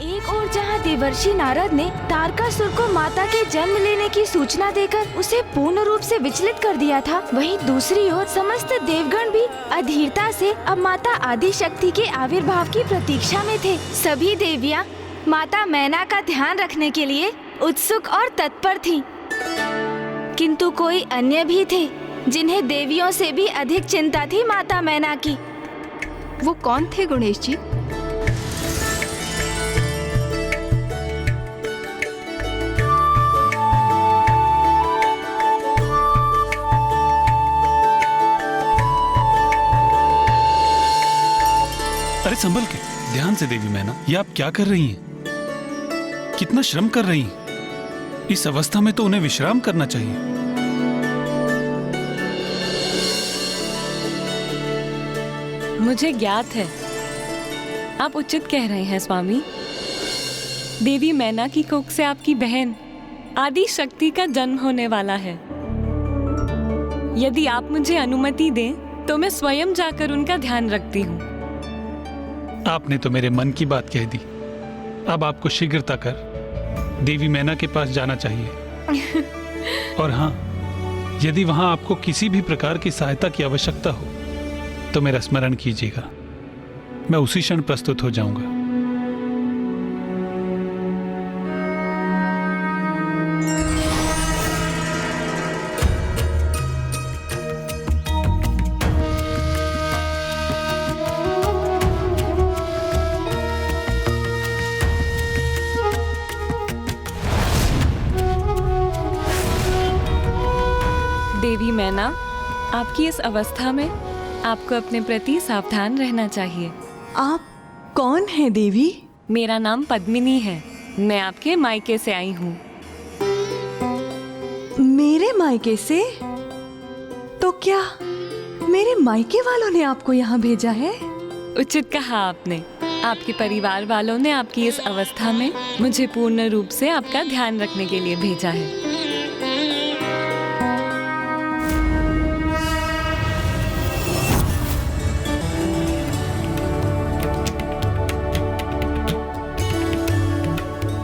एक और जहाँ देवर्षि नारद ने तारकासुर को माता के जन्म लेने की सूचना देकर उसे पूर्ण रूप से विचलित कर दिया था, वहीं दूसरी ओर समस्त देवगण भी अधीरता से अब माता आदि शक्ति के आविर्भाव की प्रतीक्षा में थे। सभी देवियाँ माता मैना का ध्यान रखने के लिए उत्सुक और तत्पर थीं। किंतु कोई अन्य भी थे जिन्हें देवियों से भी अधिक चिंता थी माता मैना की। वो कौन थे गणेश जी? अरे संभल के, ध्यान से देवी मैना, ये आप क्या कर रही हैं? कितना श्रम कर रही हैं? इस अवस्था में तो उन्हें विश्राम करना चाहिए। मुझे ज्ञात है, आप उचित कह रहे हैं स्वामी। देवी मैना की कोख से आपकी बहन आदि शक्ति का जन्म होने वाला है। यदि आप मुझे अनुमति दें तो मैं स्वयं जाकर उनका ध्यान रखती हूँ। आपने तो मेरे मन की बात कह दी। अब आपको शीघ्रता कर देवी मैना के पास जाना चाहिए। और हाँ, यदि वहां आपको किसी भी प्रकार की सहायता की आवश्यकता हो तो मेरा स्मरण कीजिएगा, मैं उसी क्षण प्रस्तुत हो जाऊंगा। देवी मैना, आपकी इस अवस्था में आपको अपने प्रति सावधान रहना चाहिए। आप कौन हैं देवी? मेरा नाम पद्मिनी है। मैं आपके मायके से आई हूँ। मेरे मायके से? तो क्या मेरे मायके वालों ने आपको यहाँ भेजा है? उचित कहा आपने। आपके परिवार वालों ने आपकी इस अवस्था में मुझे पूर्ण रूप से आपका ध्यान रखने के लिए भेजा है।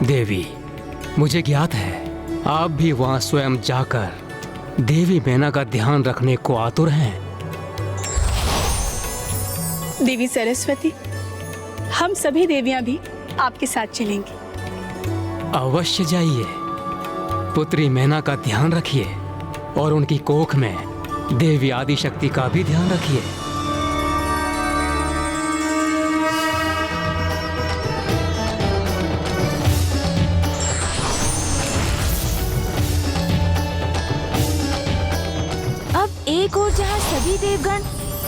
देवी, मुझे ज्ञात है आप भी वहां स्वयं जाकर देवी मैना का ध्यान रखने को आतुर हैं। देवी सरस्वती, हम सभी देवियां भी आपके साथ चलेंगी। अवश्य जाइए। पुत्री मैना का ध्यान रखिए और उनकी कोख में देवी आदि शक्ति का भी ध्यान रखिए। एक और जहाँ सभी देवगण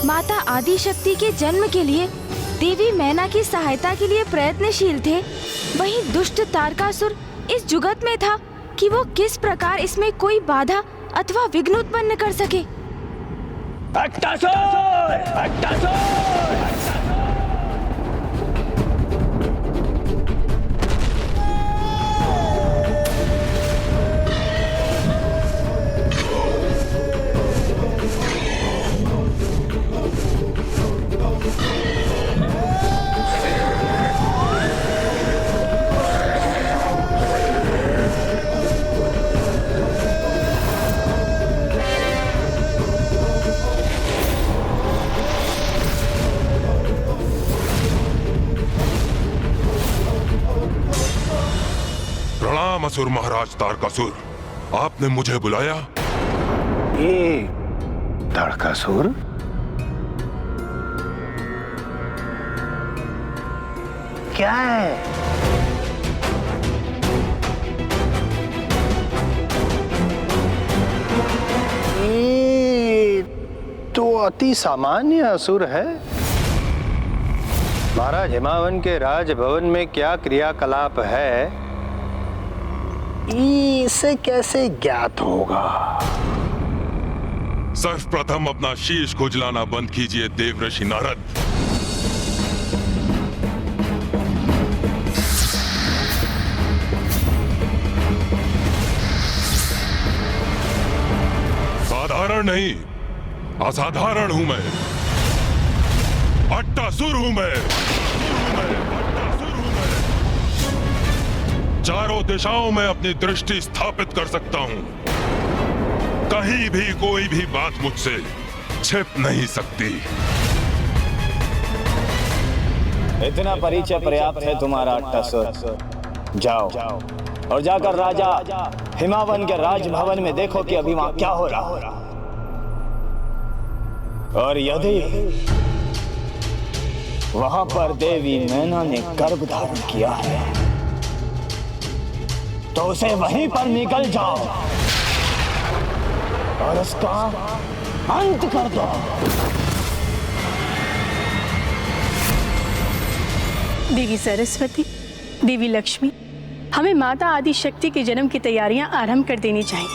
माता आदि शक्ति के जन्म के लिए देवी मैना की सहायता के लिए प्रयत्नशील थे, वहीं दुष्ट तारकासुर इस जुगत में था कि वो किस प्रकार इसमें कोई बाधा अथवा विघ्न उत्पन्न कर सके। असुर महाराज तारकासुर, आपने मुझे बुलाया? ये तारकासुर? क्या है? ये तो अति सामान्य असुर है। महाराज हिमावन के राजभवन में क्या क्रियाकलाप है, इसे कैसे ज्ञात होगा? सर्वप्रथम अपना शीश खुजलाना बंद कीजिए देवर्षि नारद। साधारण नहीं, असाधारण हूं मैं। बट्टासुर हूं मैं। चारों दिशाओं में अपनी दृष्टि स्थापित कर सकता हूं। कहीं भी कोई भी बात मुझसे छिप नहीं सकती। इतना परिचय पर्याप्त है तुम्हारा अट्टासुर। जाओ और जाकर राजा हिमावन के राजभवन में देखो कि अभी वहां क्या हो रहा। और यदि वहां पर देवी मैना ने गर्भ धारण किया है तो उसे वहीं पर निकल जाओ और उसका अंत कर दो। देवी सरस्वती, देवी लक्ष्मी, हमें माता आदि शक्ति के जन्म की तैयारियां आरंभ कर देनी चाहिए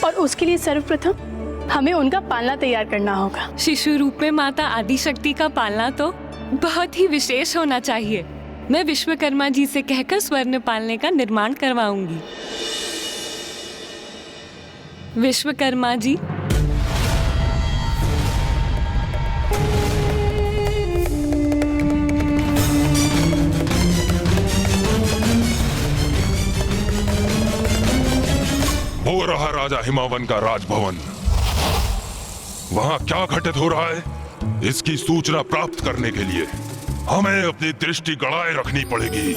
और उसके लिए सर्वप्रथम हमें उनका पालना तैयार करना होगा। शिशु रूप में माता आदि शक्ति का पालना तो बहुत ही विशेष होना चाहिए। मैं विश्वकर्मा जी से कहकर स्वर्ण पालने का निर्माण करवाऊंगी। विश्वकर्मा जी, हो रहा राजा हिमावन का राजभवन। वहां क्या घटित हो रहा है इसकी सूचना प्राप्त करने के लिए हमें अपनी दृष्टि गड़ाए रखनी पड़ेगी।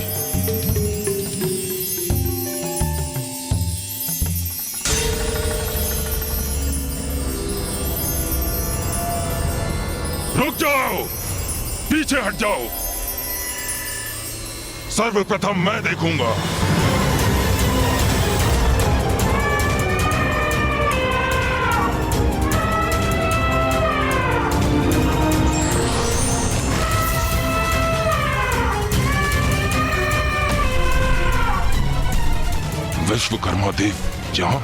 रुक जाओ, पीछे हट जाओ। सर्वप्रथम मैं देखूंगा। विश्वकर्मा देव जहां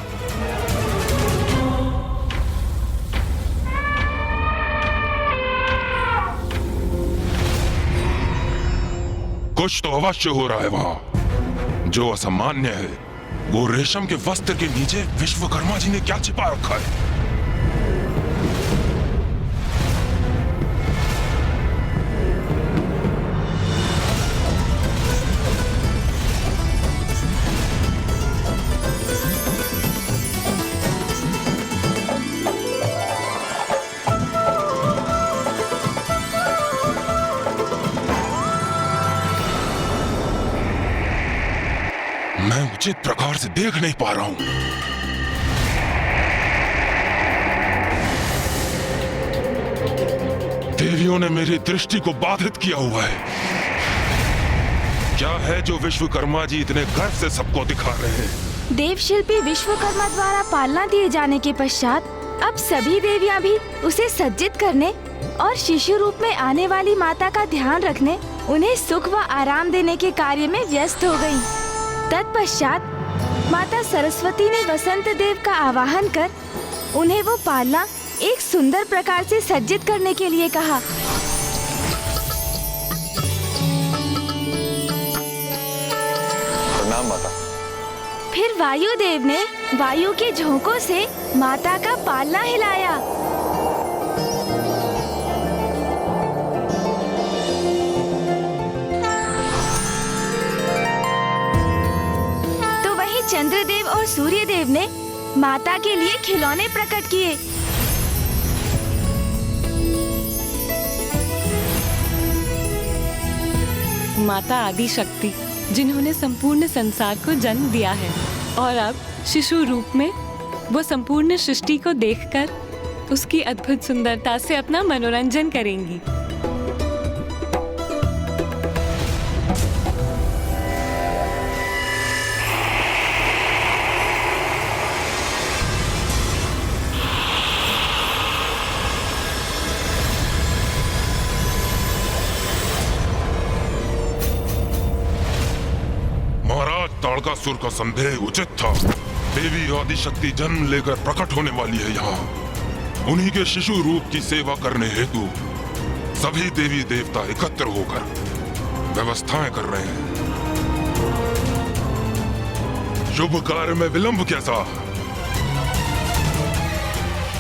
कुछ तो अवश्य हो रहा है। वहां जो असामान्य है वो रेशम के वस्त्र के नीचे विश्वकर्मा जी ने क्या छिपा रखा है। मैं उचित प्रकार से देख नहीं पा रहा हूं। देवियों ने मेरी दृष्टि को बाधित किया हुआ है। क्या है जो विश्वकर्मा जी इतने गर्व से सबको दिखा रहे हैं? देव शिल्पी विश्वकर्मा द्वारा पालना दिए जाने के पश्चात अब सभी देवियां भी उसे सज्जित करने और शिशु रूप में आने वाली माता का ध्यान रखने, उन्हें सुख व आराम देने के कार्य में व्यस्त हो गयी। तत्पश्चात माता सरस्वती ने वसंत देव का आवाहन कर उन्हें वो पालना एक सुंदर प्रकार से सज्जित करने के लिए कहा। प्रणाम माता। फिर वायुदेव ने वायु के झोंकों से माता का पालना हिलाया। चंद्रदेव और सूर्यदेव ने माता के लिए खिलौने प्रकट किए। माता आदि शक्ति जिन्होंने संपूर्ण संसार को जन्म दिया है और अब शिशु रूप में वो संपूर्ण सृष्टि को देखकर उसकी अद्भुत सुंदरता से अपना मनोरंजन करेंगी। ताड़कासुर का संदेह उचित था। देवी आदि शक्ति जन्म लेकर प्रकट होने वाली है यहाँ। उन्हीं के शिशु रूप की सेवा करने हेतु सभी देवी देवता एकत्र होकर व्यवस्थाएं कर रहे हैं। शुभ कार्य में विलंब कैसा?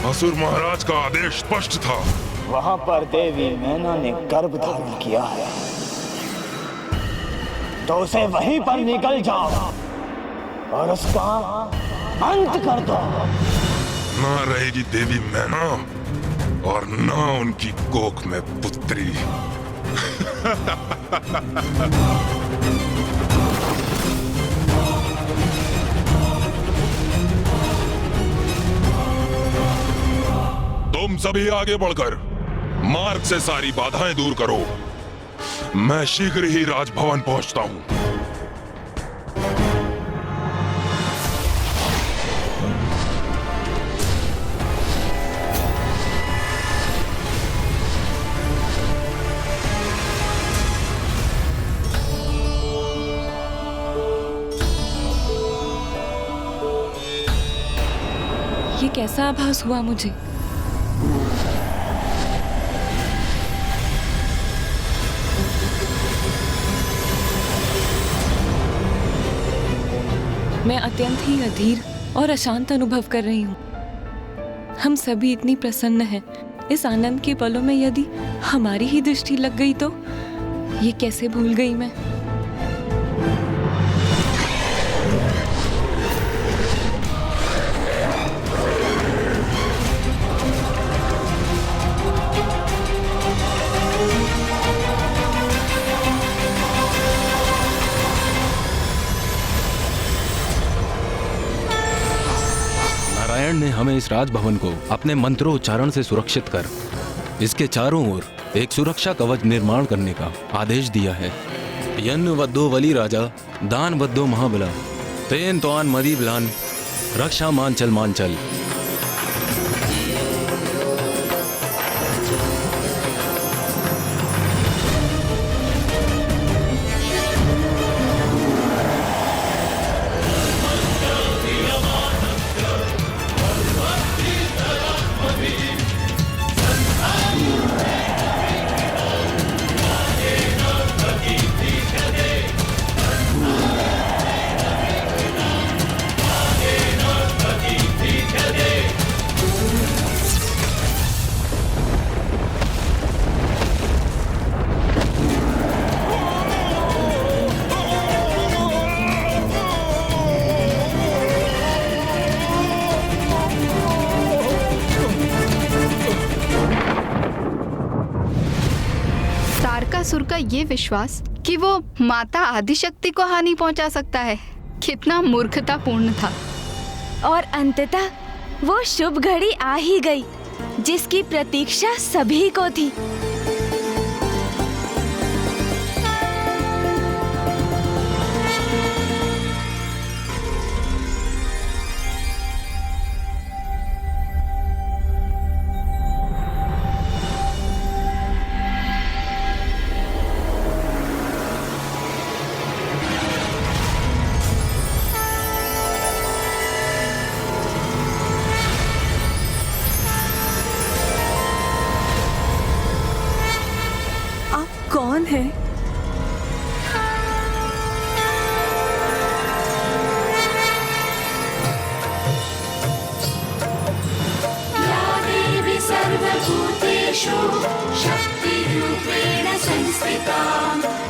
असुर महाराज का आदेश स्पष्ट था। वहां पर देवी मैना ने गर्भ धारण किया है, तो उसे वहीं पर निकल जाओ और उसका अंत कर दो। ना रहेगी देवी मैना और ना उनकी कोख में पुत्री। तुम सभी आगे बढ़कर मार्ग से सारी बाधाएं दूर करो। मैं शीघ्र ही राजभवन पहुंचता हूं। ये कैसा आभास हुआ मुझे? मैं अत्यंत ही अधीर और अशांत अनुभव कर रही हूँ। हम सभी इतनी प्रसन्न हैं। इस आनंद के पलों में यदि हमारी ही दृष्टि लग गई तो ये कैसे भूल गई मैं। नारायण ने हमें इस राजभवन को अपने मंत्रोच्चारण से सुरक्षित कर इसके चारों ओर एक सुरक्षा कवच निर्माण करने का आदेश दिया है। यन्न वद्दो वली राजा दान वद्दो महाबला तेन तोआन मदी बलान रक्षा मांचल मांचल। तारकासुर का ये विश्वास कि वो माता आदिशक्ति को हानि पहुंचा सकता है, कितना मूर्खतापूर्ण था। और अंततः वो शुभ घड़ी आ ही गई जिसकी प्रतीक्षा सभी को थी। कौन है? या देवी सर्वभूतेषु शक्तिरूपेण संस्थिता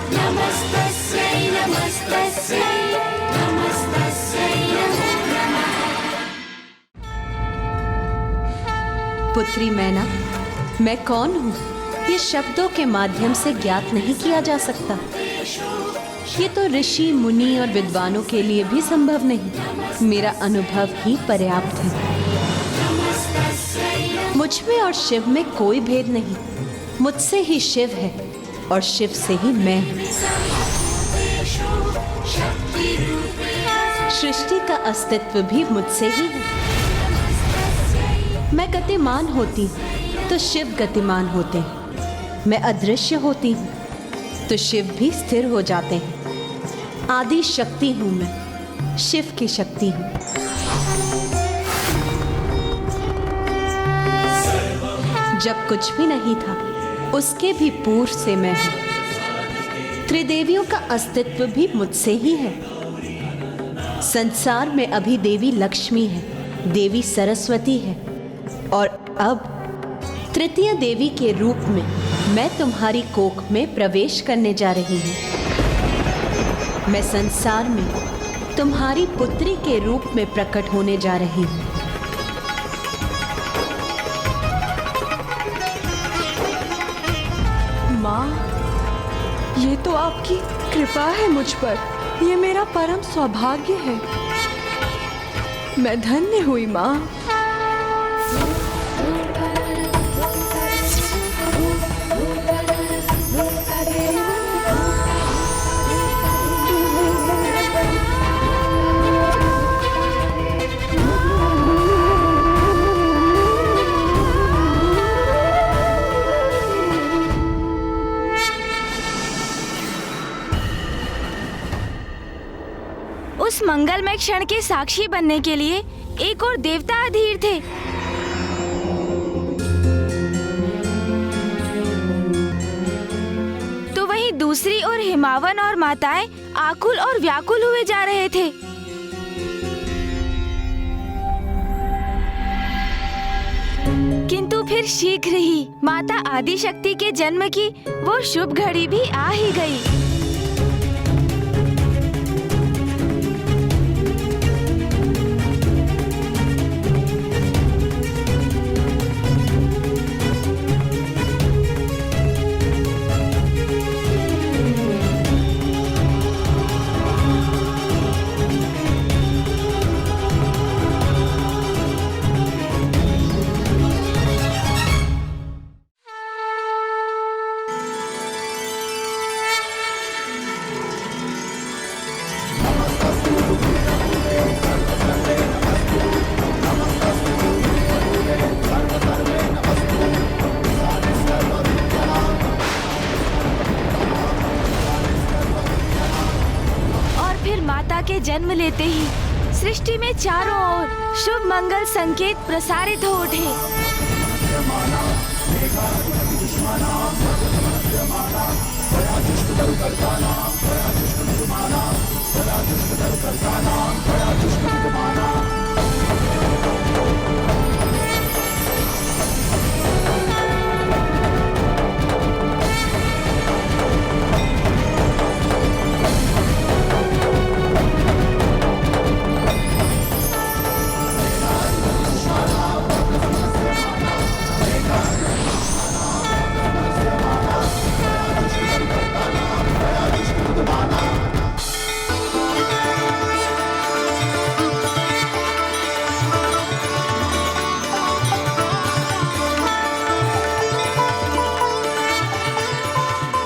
नमस्तस्यै नमस्तस्यै नमस्तस्यै नमो नमः। पुत्री मैना, मैं कौन हूँ ये शब्दों के माध्यम से ज्ञात नहीं किया जा सकता। ये तो ऋषि मुनि और विद्वानों के लिए भी संभव नहीं। मेरा अनुभव ही पर्याप्त है। मुझ में और शिव में कोई भेद नहीं। मुझसे ही शिव है और शिव से ही मैं हूँ। सृष्टि का अस्तित्व भी मुझसे ही है। मैं गतिमान होती तो शिव गतिमान होते हैं। मैं अदृश्य होती हूँ तो शिव भी स्थिर हो जाते हैं। आदि शक्ति हूँ मैं, शिव की शक्ति हूँ। जब कुछ भी नहीं था उसके भी पूर्व से मैं हूँ। त्रिदेवियों का अस्तित्व भी मुझसे ही है। संसार में अभी देवी लक्ष्मी है, देवी सरस्वती है, और अब तृतीय देवी के रूप में मैं तुम्हारी कोख में प्रवेश करने जा रही हूँ। मैं संसार में तुम्हारी पुत्री के रूप में प्रकट होने जा रही हूँ। माँ, ये तो आपकी कृपा है मुझ पर। ये मेरा परम सौभाग्य है। मैं धन्य हुई माँ। उस मंगलमय क्षण के साक्षी बनने के लिए एक और देवता अधीर थे। तो वहीं दूसरी ओर हिमावन और माताएं आकुल और व्याकुल हुए जा रहे थे। किंतु फिर शीघ्र ही माता आदिशक्ति के जन्म की वो शुभ घड़ी भी आ ही गई। के जन्म लेते ही सृष्टि में चारों ओर शुभ मंगल संकेत प्रसारित हो उठे।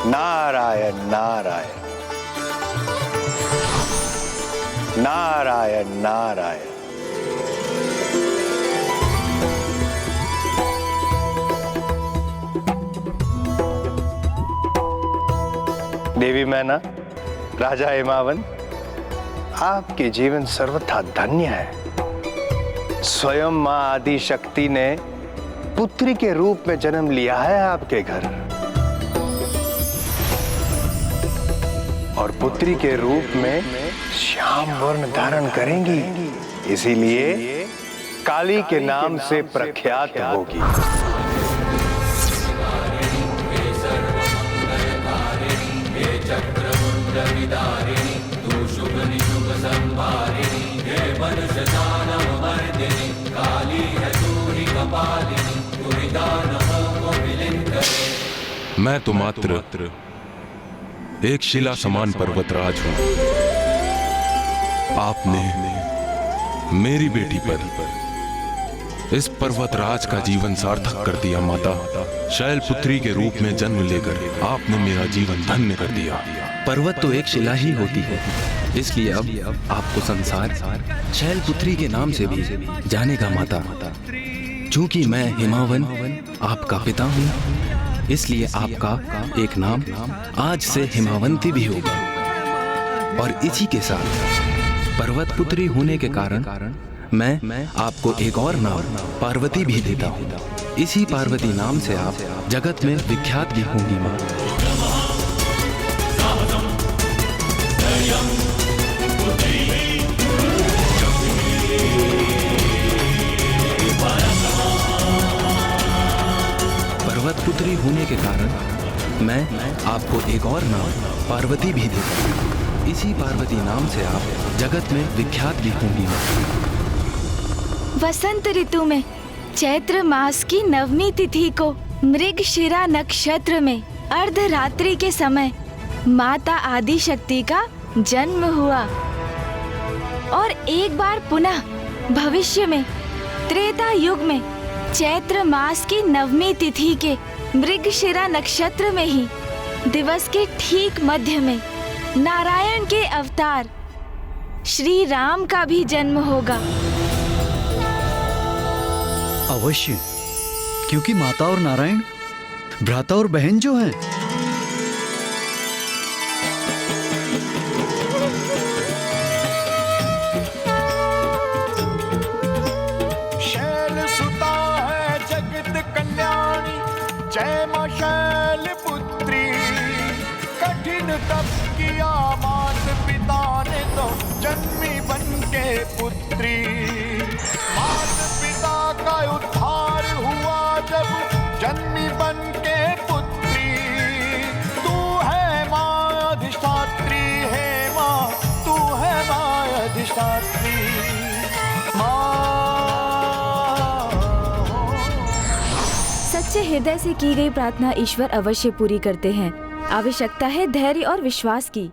नारायण नारायण नारायण नारायण। देवी मैना, राजा हिमावन, आपके जीवन सर्वथा धन्य है। स्वयं मां आदि शक्ति ने पुत्री के रूप में जन्म लिया है आपके घर, और पुत्री के रूप में श्याम वर्ण धारण करेंगी, इसीलिए काली के नाम से प्रख्यात होगी। मैं तो मात्र एक शिला समान पर्वतराज हूं। आपने मेरी बेटी पर इस पर्वतराज का जीवन सार्थक कर दिया। माता, शैलपुत्री के रूप में जन्म लेकर आपने मेरा जीवन धन्य कर दिया। पर्वत तो एक शिला ही होती है, इसलिए अब आपको संसार शैलपुत्री के नाम से भी जानेगा माता। चूंकि मैं हिमावन आपका पिता हूँ, इसलिए आपका एक नाम आज से हिमावंती भी होगा। और इसी के साथ पर्वत पुत्री होने के कारण मैं आपको एक और नाम पार्वती भी देता हूँ। इसी पार्वती नाम से आप जगत में विख्यात भी होंगी माँ। पुत्री होने के कारण मैं आपको एक और नाम पार्वती भी देता हूँ। इसी पार्वती नाम से आप जगत में विख्यात भी होंगी। वसंत ऋतु में चैत्र मास की 9वीं तिथि को मृगशिरा नक्षत्र में अर्धरात्रि के समय माता आदि शक्ति का जन्म हुआ और एक बार पुनः भविष्य में त्रेता युग में चैत्र मास की 9वीं तिथि के मृगशिरा नक्षत्र में ही दिवस के ठीक मध्य में नारायण के अवतार श्री राम का भी जन्म होगा। अवश्य, क्योंकि माता और नारायण भ्राता और बहन जो हैं। शैल सुता है जगत कल्याणी, जय मां शैल पुत्री। कठिन तप किया मात पिता ने तो जन्मी बन के पुत्री। मात पिता का उद्धार हुआ जब जन्मी बन के पुत्री। तू है मां अधिष्ठात्री, है मां तू है मां अधिष्ठात्री। सच्चे हृदय से की गई प्रार्थना ईश्वर अवश्य पूरी करते हैं। आवश्यकता है धैर्य और विश्वास की।